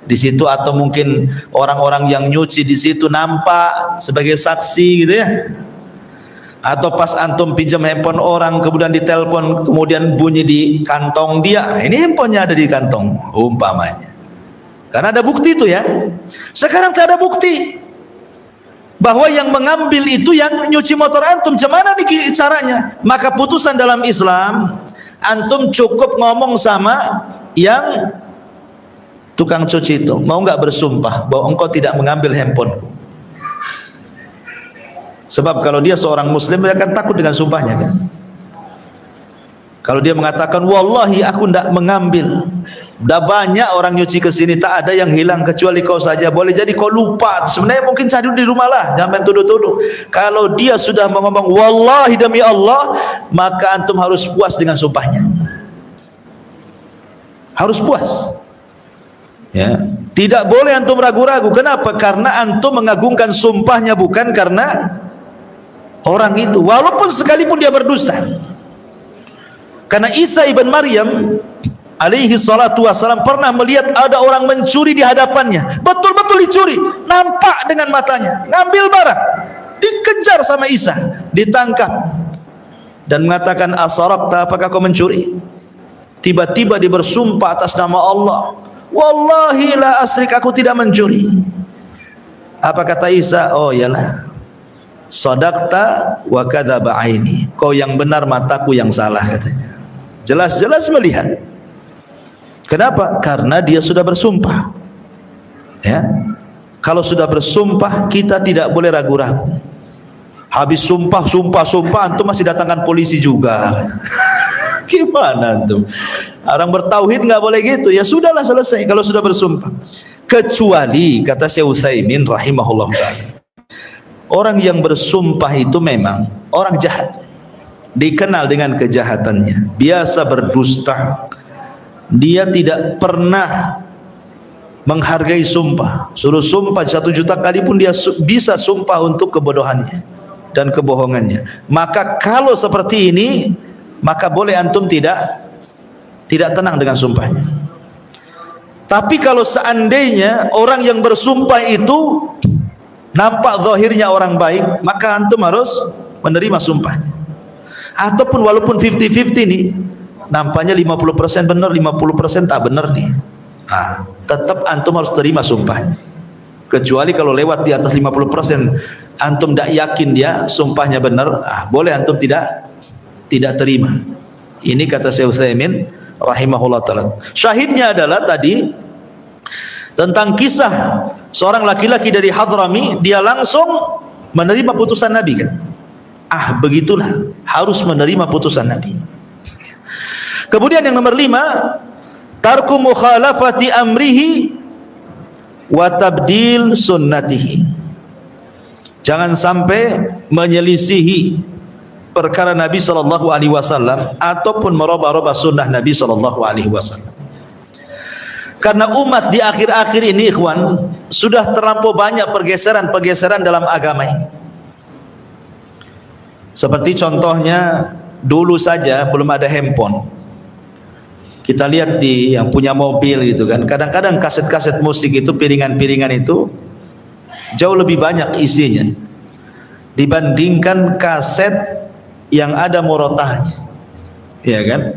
di situ atau mungkin orang-orang yang nyuci di situ nampak sebagai saksi gitu ya? Atau pas antum pinjam handphone orang kemudian ditelepon, kemudian bunyi di kantong dia, ini handphonenya ada di kantong umpamanya, karena ada bukti itu ya. Sekarang tak ada bukti bahwa yang mengambil itu yang nyuci motor antum, gimana nih caranya? Maka putusan dalam Islam, antum cukup ngomong sama yang tukang cuci itu, mau nggak bersumpah bahwa engkau tidak mengambil handphoneku. Sebab kalau dia seorang muslim, dia akan takut dengan sumpahnya kan. Kalau dia mengatakan wallahi aku tidak mengambil, dah banyak orang nyuci ke sini, tak ada yang hilang kecuali kau saja, boleh jadi kau lupa, sebenarnya mungkin cari di rumah lah, jangan tuduh-tuduh. Kalau dia sudah ngomong wallahi demi Allah, maka antum harus puas dengan sumpahnya, harus puas ya. Tidak boleh antum ragu-ragu. Kenapa? Karena antum mengagungkan sumpahnya, bukan karena orang itu, walaupun sekalipun dia berdusta. Karena Isa ibn Maryam alaihi salatu wassalam pernah melihat ada orang mencuri di hadapannya, betul-betul dicuri, nampak dengan matanya, ngambil barang, dikejar sama Isa, ditangkap dan mengatakan asarakta, apakah kau mencuri? Tiba-tiba dia bersumpah atas nama Allah, wallahi la asrik, aku tidak mencuri. Apa kata Isa? Oh iyalah, sadaqta wa kadzaba aini, kau yang benar, mataku yang salah, katanya. Jelas-jelas melihat. Kenapa? Karena dia sudah bersumpah ya. Kalau sudah bersumpah, kita tidak boleh ragu-ragu. Habis sumpah antum masih datangkan polisi juga. Gimana antum? Orang bertauhid nggak boleh gitu. Ya sudahlah, selesai kalau sudah bersumpah. Kecuali kata Syekh Utsaimin rahimahullah ta'ala, orang yang bersumpah itu memang orang jahat, dikenal dengan kejahatannya, biasa berdusta, dia tidak pernah menghargai sumpah. Suruh sumpah 1 juta kali pun dia bisa sumpah untuk kebodohannya dan kebohongannya. Maka kalau seperti ini, maka boleh antum tidak tenang dengan sumpahnya. Tapi kalau seandainya orang yang bersumpah itu nampak zahirnya orang baik, maka antum harus menerima sumpahnya. Ataupun walaupun 50-50 nih, nampaknya 50% benar, 50% tak benar nih, tetap antum harus terima sumpahnya. Kecuali kalau lewat di atas 50%, antum tidak yakin dia sumpahnya benar, boleh antum tidak terima. Ini kata Syekh Utsaimin rahimahullah ta'ala. Syahidnya adalah tadi tentang kisah seorang laki-laki dari Hadrami, dia langsung menerima putusan Nabi kan. Begitulah, harus menerima putusan Nabi. Kemudian yang nomor 5, tarku mukhalafati amrihi wa tabdil sunnatihi. Jangan sampai menyelisihi perkara Nabi sallallahu alaihi wasallam ataupun merubah-rubah sunnah Nabi sallallahu alaihi wasallam. Karena umat di akhir-akhir ini ikhwan, sudah terlampau banyak pergeseran dalam agama ini. Seperti contohnya, dulu saja belum ada handphone. Kita lihat di yang punya mobil gitu kan, kadang-kadang kaset-kaset musik itu, piringan-piringan itu jauh lebih banyak isinya dibandingkan kaset yang ada murotahnya, ya kan?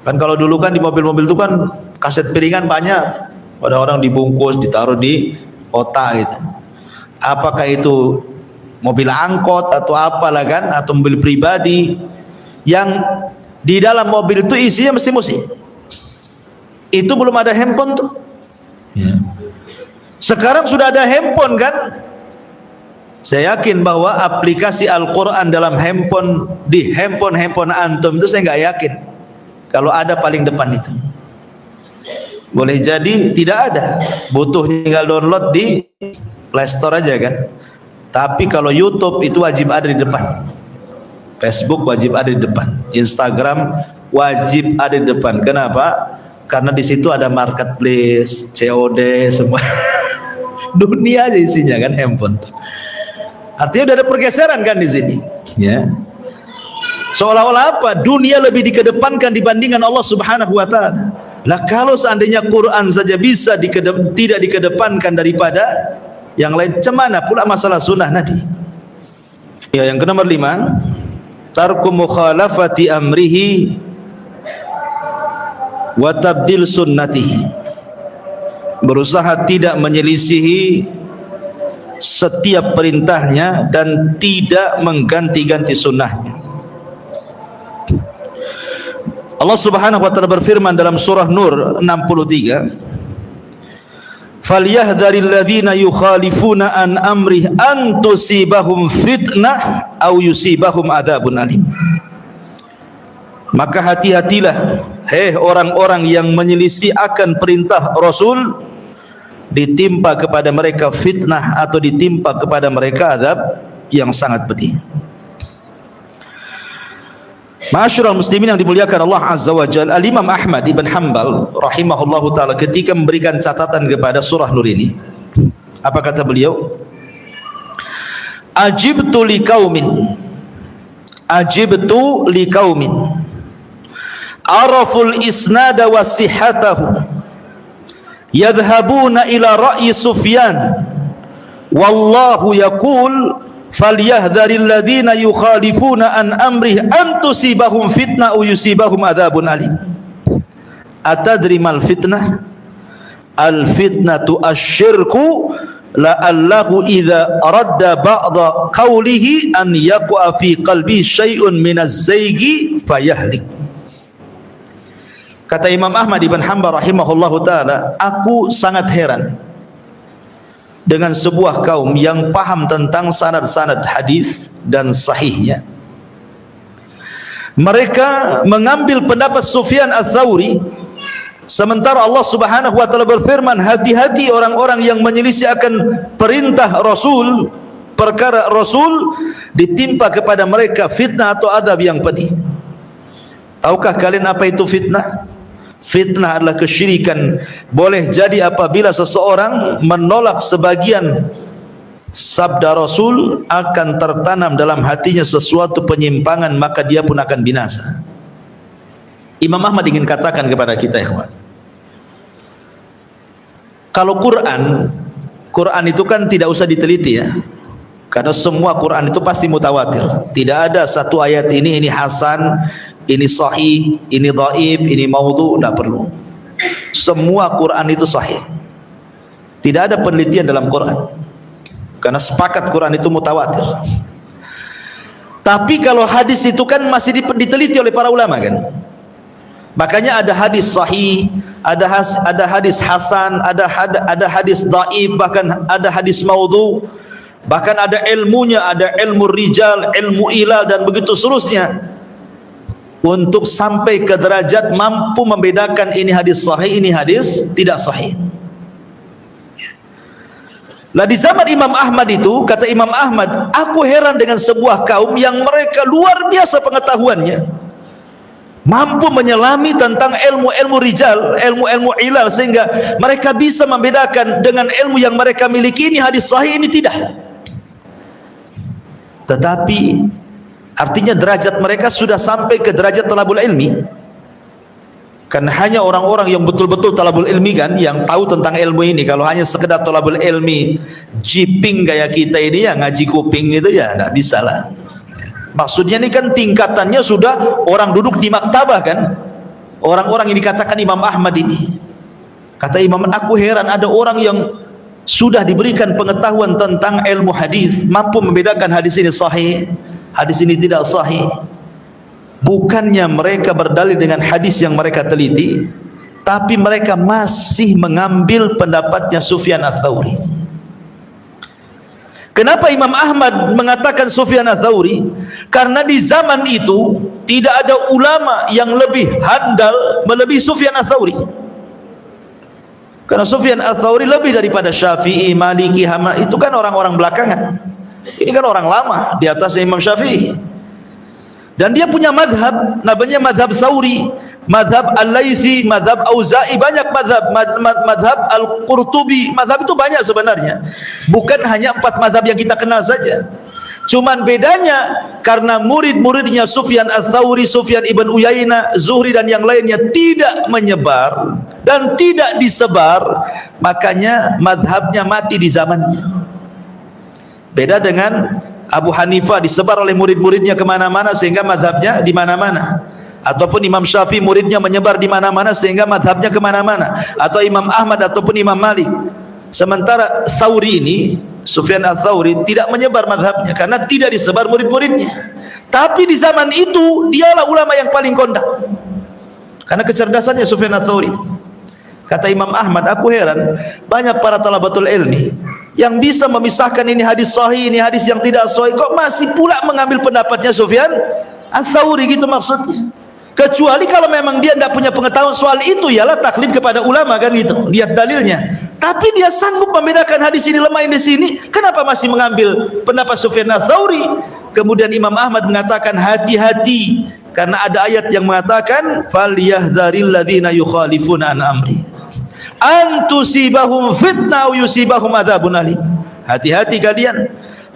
Kan kalau dulu kan di mobil-mobil itu kan kaset piringan banyak, orang-orang dibungkus, ditaruh di otak gitu. Apakah itu mobil angkot atau apalah kan, atau mobil pribadi, yang di dalam mobil itu isinya mesti musik. Itu belum ada handphone tuh ya. Sekarang sudah ada handphone kan. Saya yakin bahwa aplikasi Al-Quran dalam handphone, di handphone antum itu saya nggak yakin kalau ada paling depan itu. Boleh jadi tidak ada, butuh tinggal download di Play Store aja kan. Tapi kalau YouTube itu wajib ada di depan, Facebook wajib ada di depan, Instagram wajib ada di depan. Kenapa? Karena di situ ada marketplace, COD, semua dunia aja isinya kan handphone. Artinya udah ada pergeseran kan di sini, ya. Seolah-olah apa? Dunia lebih dikedepankan dibandingkan Allah Subhanahu wa taala. Lah kalau seandainya Quran saja bisa tidak dikedepankan daripada yang lain, cemana pula masalah sunnah Nabi. Ya, yang ke nomor 5, tarku mukhalafati amrihi wa tabdil sunnatihi. Berusaha tidak menyelisihi setiap perintahnya dan tidak mengganti-ganti sunnahnya. Allah Subhanahu wa taala berfirman dalam surah Nur 63, falyahdharil ladzina yukhalifuna an amrih an tusibahum fitnah aw yusibahum adzabun alim. Maka hati-hatilah orang-orang yang menyelisih akan perintah Rasul, ditimpa kepada mereka fitnah atau ditimpa kepada mereka azab yang sangat pedih. Ma'asyiral muslimin yang dimuliakan Allah Azza wa Jalla, Al-Imam Ahmad ibn Hanbal rahimahullahu ta'ala ketika memberikan catatan kepada surah Nur ini, apa kata beliau? Ajibtu liqaumin araful isnada wa sihhatahu yadhhabuna ila ra'yi Sufyan wallahu yaqul falyahdharil ladzina yukhalifuna an amrih an tusibahum fitnah aw yusibahum adzabun alim. Atadri mal fitnah? Al fitnatu asyirku la'allahu idza radda ba'dha qawlihi an yaqa fi qalbi syai'un minaz zaigi fayahlik. Kata Imam Ahmad ibn Hanbal rahimahullahu ta'ala, aku sangat heran dengan sebuah kaum yang paham tentang sanad-sanad hadis dan sahihnya. Mereka mengambil pendapat Sufyan Ats-Tsauri, sementara Allah Subhanahu wa taala berfirman, hati-hati orang-orang yang menyelisih akan perintah Rasul, perkara Rasul ditimpa kepada mereka fitnah atau adab yang pedih. Tahukah kalian apa itu fitnah? Fitnah adalah kesyirikan. Boleh jadi apabila seseorang menolak sebagian sabda Rasul, akan tertanam dalam hatinya sesuatu penyimpangan, maka dia pun akan binasa. Imam Ahmad ingin katakan kepada kita, ikhwan, kalau Quran itu kan tidak usah diteliti ya, karena semua Quran itu pasti mutawatir. Tidak ada satu ayat ini hasan, ini sahih, ini dhaif, ini maudhu, tidak perlu. Semua Quran itu sahih. Tidak ada penelitian dalam Quran, karena sepakat Quran itu mutawatir. Tapi kalau hadis itu kan masih diteliti oleh para ulama kan. Makanya ada hadis sahih, ada hadis hasan, ada hadis dhaif, bahkan ada hadis maudhu, bahkan ada ilmunya, ada ilmu rijal, ilmu ilal, dan begitu seterusnya, untuk sampai ke derajat mampu membedakan ini hadis sahih, ini hadis tidak sahih. Lah di zaman Imam Ahmad itu, kata Imam Ahmad, aku heran dengan sebuah kaum yang mereka luar biasa pengetahuannya, mampu menyelami tentang ilmu-ilmu rijal, ilmu-ilmu ilal, sehingga mereka bisa membedakan dengan ilmu yang mereka miliki, ini hadis sahih, ini tidak. Tetapi artinya derajat mereka sudah sampai ke derajat talabul ilmi. Kan hanya orang-orang yang betul-betul talabul ilmi kan yang tahu tentang ilmu ini. Kalau hanya sekedar talabul ilmi jiping kayak kita ini ya, ngaji kuping gitu ya, tidak bisa lah. Maksudnya ini kan tingkatannya sudah orang duduk di maktabah kan, orang-orang yang dikatakan Imam Ahmad ini. Kata Imam, aku heran ada orang yang sudah diberikan pengetahuan tentang ilmu hadis, mampu membedakan hadis ini sahih, hadis ini tidak sahih. Bukannya mereka berdalil dengan hadis yang mereka teliti, tapi mereka masih mengambil pendapatnya Sufyan Ats-Tsauri. Kenapa Imam Ahmad mengatakan Sufyan Ats-Tsauri? Karena di zaman itu tidak ada ulama yang lebih handal melebihi Sufyan Ats-Tsauri. Karena Sufyan Ats-Tsauri lebih daripada Syafi'i, Maliki, Hama, itu kan orang-orang belakangan. Ini kan orang lama di atas Imam Syafi'i. Dan dia punya madhab, namanya madhab Tsauri, madhab Al-Laitsi, madhab Auza'i, banyak madhab, madhab Al-Qurtubi, madhab itu banyak sebenarnya. Bukan hanya 4 madhab yang kita kenal saja. Cuman bedanya karena murid-muridnya Sufyan Ats-Tsauri, Sufyan ibn Uyainah, Zuhri dan yang lainnya tidak menyebar dan tidak disebar, makanya madhabnya mati di zamannya. Beda dengan Abu Hanifah, disebar oleh murid-muridnya kemana-mana sehingga madhabnya di mana-mana. Ataupun Imam Syafi'i muridnya menyebar di mana-mana sehingga madhabnya kemana-mana. Atau Imam Ahmad ataupun Imam Malik. Sementara Tsauri ini, Sufyan Ats-Tsauri, tidak menyebar madhabnya karena tidak disebar murid-muridnya. Tapi di zaman itu dialah ulama yang paling kondang karena kecerdasannya Sufyan Ats-Tsauri. Kata Imam Ahmad, aku heran banyak para talabatul ilmi yang bisa memisahkan ini hadis sahih, ini hadis yang tidak sahih, kok masih pula mengambil pendapatnya Sufyan Ats-Tsauri, gitu maksudnya. Kecuali kalau memang dia tidak punya pengetahuan soal itu, ialah taklid kepada ulama, kan gitu, lihat dalilnya. Tapi dia sanggup membedakan hadis ini lemah, ini sini, kenapa masih mengambil pendapat Sufyan Ats-Tsauri? Kemudian Imam Ahmad mengatakan hati-hati, karena ada ayat yang mengatakan falyahdharil ladzina yukhalifuna an amri an tusibahum fitnah aw yusibahum adzabun alim. Hati-hati kalian,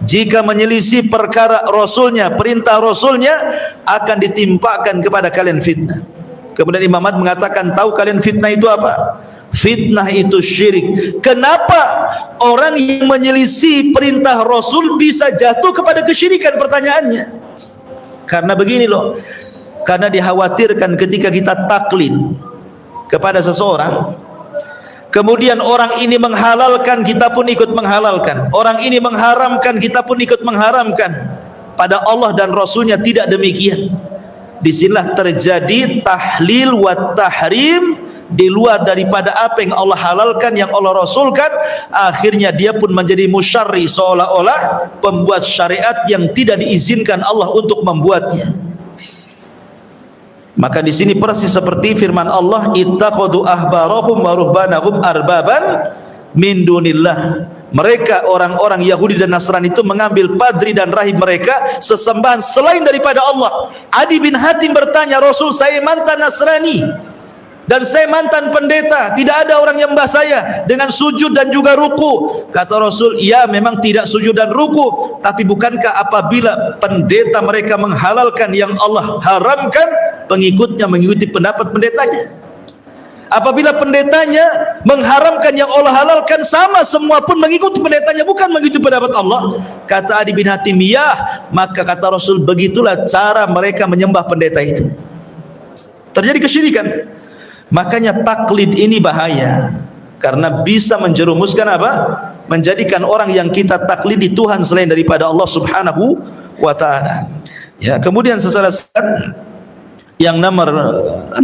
jika menyelisih perkara Rasulnya, perintah Rasulnya, akan ditimpakan kepada kalian fitnah. Kemudian Imam Ahmad mengatakan, tahu kalian fitnah itu apa? Fitnah itu syirik. Kenapa orang yang menyelisih perintah Rasul bisa jatuh kepada kesyirikan? Pertanyaannya, karena begini loh, karena dikhawatirkan ketika kita taklid kepada seseorang, kemudian orang ini menghalalkan, kita pun ikut menghalalkan. Orang ini mengharamkan, kita pun ikut mengharamkan. Pada Allah dan Rasulnya tidak demikian. Disinilah terjadi tahlil wa tahrim di luar daripada apa yang Allah halalkan, yang Allah rasulkan. Akhirnya dia pun menjadi musyarri, seolah-olah pembuat syariat yang tidak diizinkan Allah untuk membuatnya. Maka di sini persis seperti firman Allah, ittakhadhu ahbarahum wa ruhbanahum arbaban min dunillah. Mereka orang-orang Yahudi dan Nasrani itu mengambil padri dan rahib mereka sesembahan selain daripada Allah. Adi bin Hatim bertanya, Rasul, saya mantan Nasrani dan saya mantan pendeta, tidak ada orang yang mbah saya dengan sujud dan juga ruku. Kata Rasul, ya memang tidak sujud dan ruku, tapi bukankah apabila pendeta mereka menghalalkan yang Allah haramkan, pengikutnya mengikuti pendapat pendetanya? Apabila pendetanya mengharamkan yang Allah halalkan, sama semua pun mengikuti pendetanya, bukan mengikuti pendapat Allah. Kata Adi bin Hatim, ya, maka kata Rasul, begitulah cara mereka menyembah pendeta itu. Terjadi kesyirikan. Makanya taklid ini bahaya, karena bisa menjerumuskan apa? Menjadikan orang yang kita taklidi Tuhan selain daripada Allah Subhanahu wa ta'ala. Ya, kemudian secara yang nomor 6,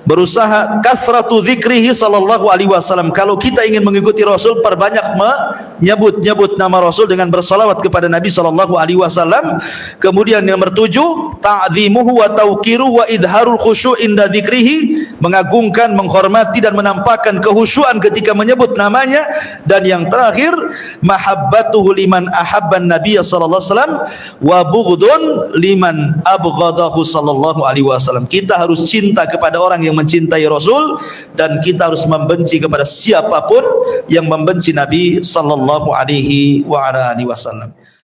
berusaha kathratu dzikrihi sallallahu alaihi wasallam. Kalau kita ingin mengikuti Rasul, perbanyak menyebut nama Rasul dengan bersalawat kepada Nabi sallallahu alaihi wasallam. Kemudian yang nomor 7, ta'zimuhu wa tauqiru wa idharul khusyu' inda dzikrihi, mengagungkan, menghormati dan menampakkan kehusyuan ketika menyebut namanya. Dan yang terakhir, mahabbatuhu liman ahabban nabiy sallallahu alaihi wasallam wa bughdun liman abghadahu sallallahu alaihi wasallam. Kita harus cinta kepada orang yang mencintai Rasul, dan kita harus membenci kepada siapapun yang membenci Nabi sallallahu alaihi wasallam.